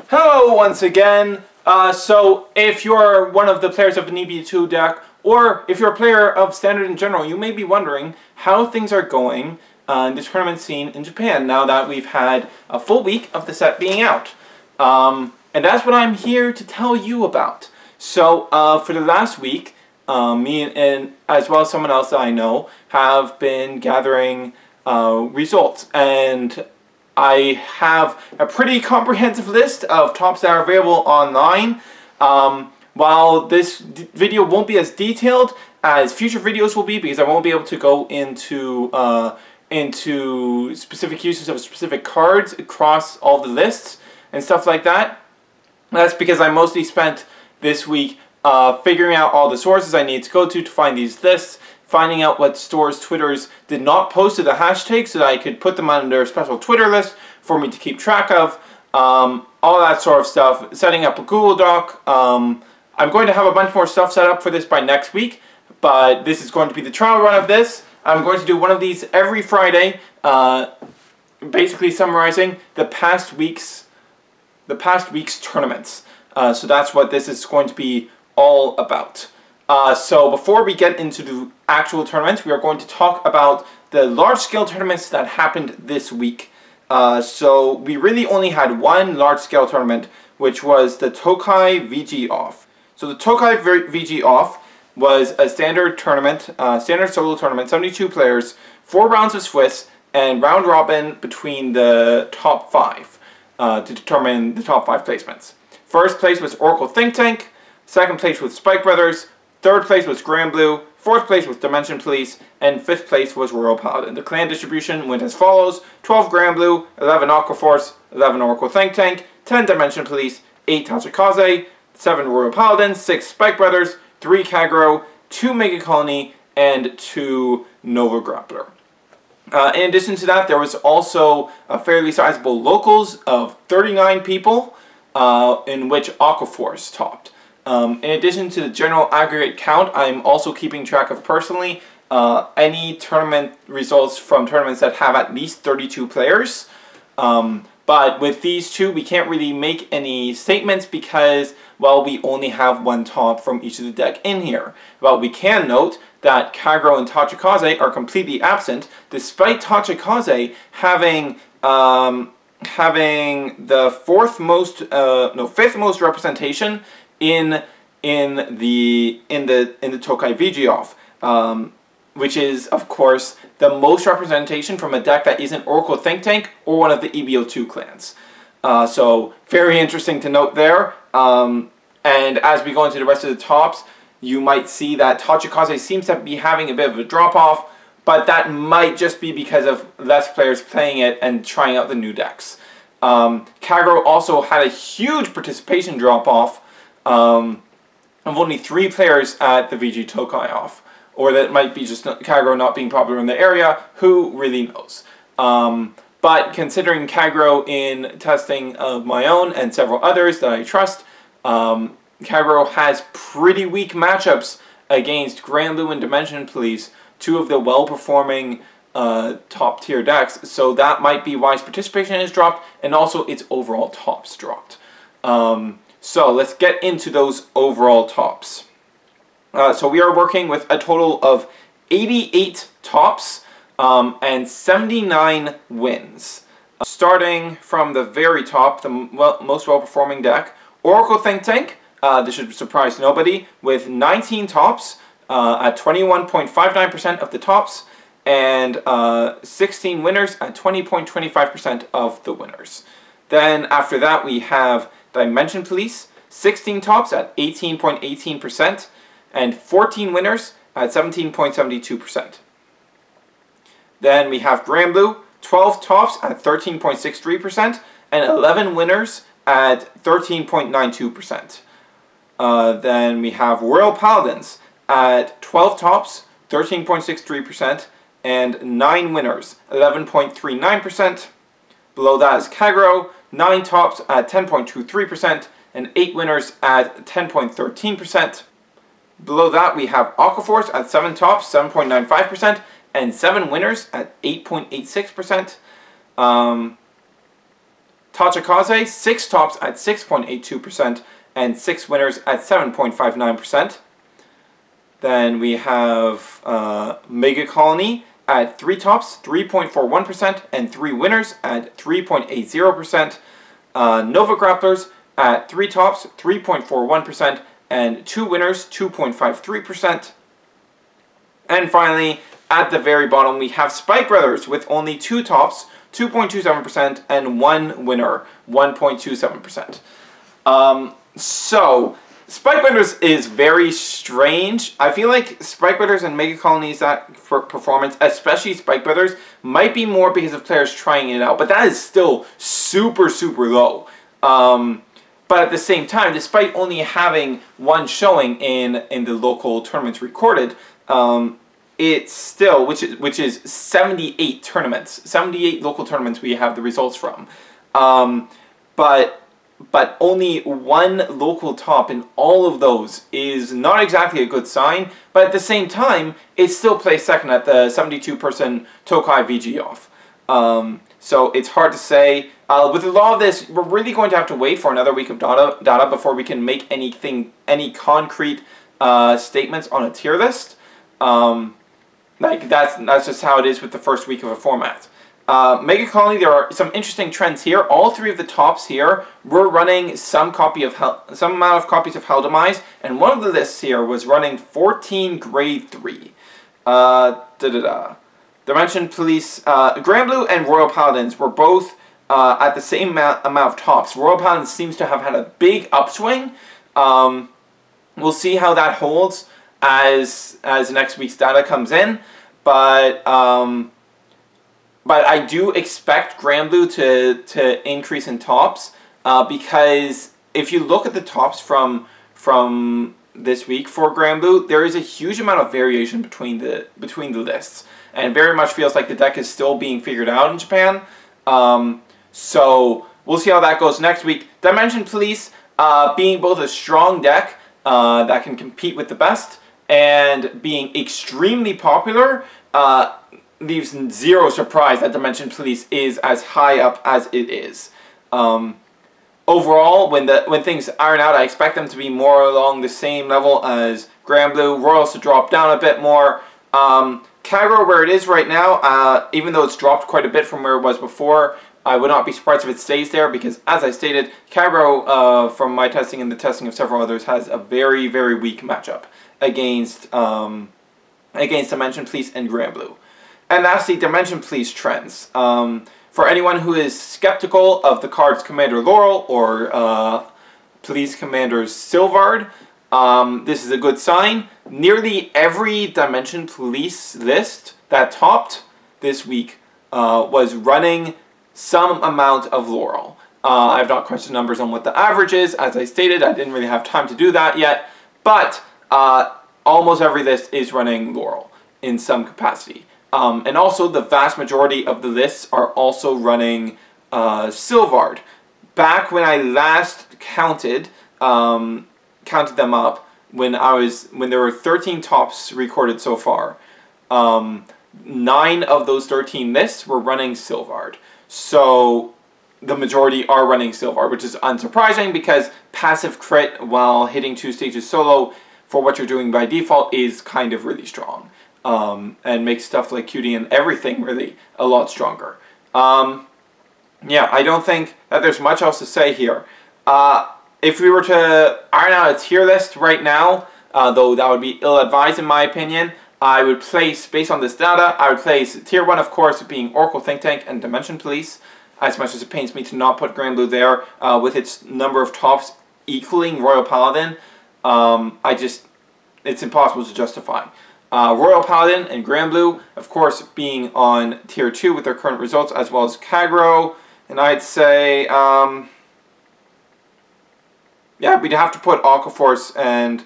Hello once again. So if you're one of the players of an V-EB02 deck, or if you're a player of Standard in general, you may be wondering how things are going in the tournament scene in Japan now that we've had a full week of the set being out. And that's what I'm here to tell you about. So for the last week, me and as well as someone else that I know have been gathering results, and I have a pretty comprehensive list of tops that are available online. While this video won't be as detailed as future videos will be, because I won't be able to go into specific uses of specific cards across all the lists and stuff like that. That's because I mostly spent this week figuring out all the sources I need to go to find these lists, finding out what stores' Twitters did not post to the hashtag so that I could put them on their special Twitter list for me to keep track of, all that sort of stuff, setting up a Google Doc. I'm going to have a bunch more stuff set up for this by next week, but this is going to be the trial run of this. I'm going to do one of these every Friday, basically summarizing the past week's tournaments. So that's what this is going to be all about. So before we get into the actual tournaments, we are going to talk about the large-scale tournaments that happened this week. So we really only had one large-scale tournament, which was the Tokai VG Off. So the Tokai VG Off was a standard tournament, standard solo tournament, 72 players, 4 rounds of Swiss, and round robin between the top 5 to determine the top 5 placements. First place was Oracle Think Tank, second place was Spike Brothers, third place was Granblue, fourth place was Dimension Police, and fifth place was Royal Paladin. The clan distribution went as follows: 12 Granblue, 11 Aqua Force, 11 Oracle Think Tank, 10 Dimension Police, 8 Tachikaze, 7 Royal Paladin, 6 Spike Brothers, 3 Kagero, 2 Megacolony, and 2 Nova Grappler. In addition to that, there was also a fairly sizable locals of 39 people, in which Aqua Force topped. In addition to the general aggregate count, I'm also keeping track of personally any tournament results from tournaments that have at least 32 players. But with these two, we can't really make any statements because, well, we only have one top from each of the deck in here. Well, we can note that Kagero and Tachikaze are completely absent, despite Tachikaze having the fifth most representation in the Tokai VG Off, which is, of course, the most representation from a deck that isn't Oracle Think Tank or one of the V-EB02 clans. So, very interesting to note there. And as we go into the rest of the tops, you might see that Tachikaze seems to be having a bit of a drop-off, but that might just be because of less players playing it and trying out the new decks. Kagero also had a huge participation drop-off of only 3 players at the VG Tokai Off. Or that might be just Kagero not being popular in the area, who really knows. But considering Kagero in testing of my own and several others that I trust, Kagero has pretty weak matchups against Granblue and Dimension Police, 2 of the well-performing top tier decks, so that might be why its participation has dropped, and also its overall tops dropped. So let's get into those overall tops. So we are working with a total of 88 tops and 79 wins. Starting from the very top, the most well-performing deck, Oracle Think Tank, this should surprise nobody, with 19 tops at 21.59% of the tops, and 16 winners at 20.25% of the winners. Then after that we have Dimension Police, 16 tops at 18.18%, and 14 winners at 17.72%. Then we have Granblue, 12 tops at 13.63%, and 11 winners at 13.92%. Then we have Royal Paladins at 12 tops, 13.63%, and 9 winners, 11.39%. Below that is Kagero, 9 tops at 10.23%, and 8 winners at 10.13%. Below that we have Aqua Force at 7 tops, 7.95%, and 7 winners at 8.86%. Tachikaze, 6 tops at 6.82% and 6 winners at 7.59%. Then we have Megacolony at 3 tops, 3.41%, and 3 winners at 3.80%. Nova Grapplers at 3 tops, 3.41%, and 2 winners, 2.53%. And finally, at the very bottom, we have Spike Brothers with only 2 tops, 2.27%, and 1 winner, 1.27%. So, Spike Brothers is very strange. I feel like Spike Brothers and Megacolony's performance, especially Spike Brothers, might be more because of players trying it out, but that is still super, super low. But at the same time, despite only having 1 showing in the local tournaments recorded, it's still, which is 78 tournaments, 78 local tournaments we have the results from. But only 1 local top in all of those is not exactly a good sign, but at the same time, it still placed second at the 72-person Tokai VG off. So it's hard to say. With a lot of this, we're really going to have to wait for another week of data before we can make any concrete statements on a tier list. Like that's just how it is with the first week of a format. Megacolony, there are some interesting trends here. All 3 of the tops here were running some amount of copies of Helldemize, and one of the lists here was running 14 grade 3. Dimension Police, Granblue and Royal Paladins were both at the same amount of tops. Royal Paladins seems to have had a big upswing. We'll see how that holds as next week's data comes in, but I do expect Granblue to increase in tops because if you look at the tops from this week for Granblue, there is a huge amount of variation between the lists, and very much feels like the deck is still being figured out in Japan. So we'll see how that goes next week. Dimension Police being both a strong deck that can compete with the best and being extremely popular leaves zero surprise that Dimension Police is as high up as it is. Overall, when things iron out, I expect them to be more along the same level as Granblue. Royals to drop down a bit more. Kagero, where it is right now, even though it's dropped quite a bit from where it was before, I would not be surprised if it stays there because, as I stated, Kagero, from my testing and the testing of several others, has a very, very weak matchup against Dimension Police and Granblue. And lastly, Dimension Police trends. For anyone who is skeptical of the cards Commander Laurel or Police Commander Sylvard, this is a good sign. Nearly every Dimension Police list that topped this week was running some amount of Laurel. I've not crunched the numbers on what the average is. As I stated, I didn't really have time to do that yet. But almost every list is running Laurel in some capacity. And also, the vast majority of the lists are also running Sylvard. Back when I last counted them up, when there were 13 tops recorded so far, 9 of those 13 lists were running Sylvard. So the majority are running Sylvard, which is unsurprising because passive crit while hitting 2 stages solo for what you're doing by default is kind of really strong. And makes stuff like QD and everything really a lot stronger. Yeah, I don't think that there's much else to say here. If we were to iron out a tier list right now, though that would be ill-advised in my opinion, I would place, based on this data, I would place tier 1, of course, being Oracle Think Tank and Dimension Police, as much as it pains me to not put Granblue there, with its number of tops equaling Royal Paladin. It's impossible to justify. Royal Paladin and Granblue, of course, being on tier 2 with their current results, as well as Kagero, and I'd say, yeah, we'd have to put Aquaforce and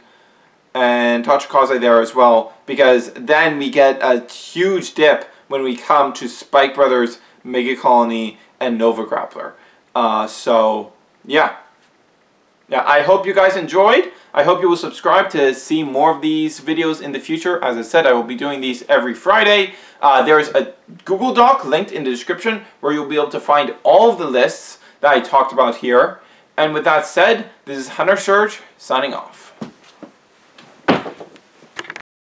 Tachikaze there as well, because then we get a huge dip when we come to Spike Brothers, Megacolony, and Nova Grappler. So, yeah. Yeah, I hope you guys enjoyed. I hope you will subscribe to see more of these videos in the future. As I said, I will be doing these every Friday. There is a Google Doc linked in the description where you'll be able to find all of the lists that I talked about here. And with that said, this is Hunter Surge signing off.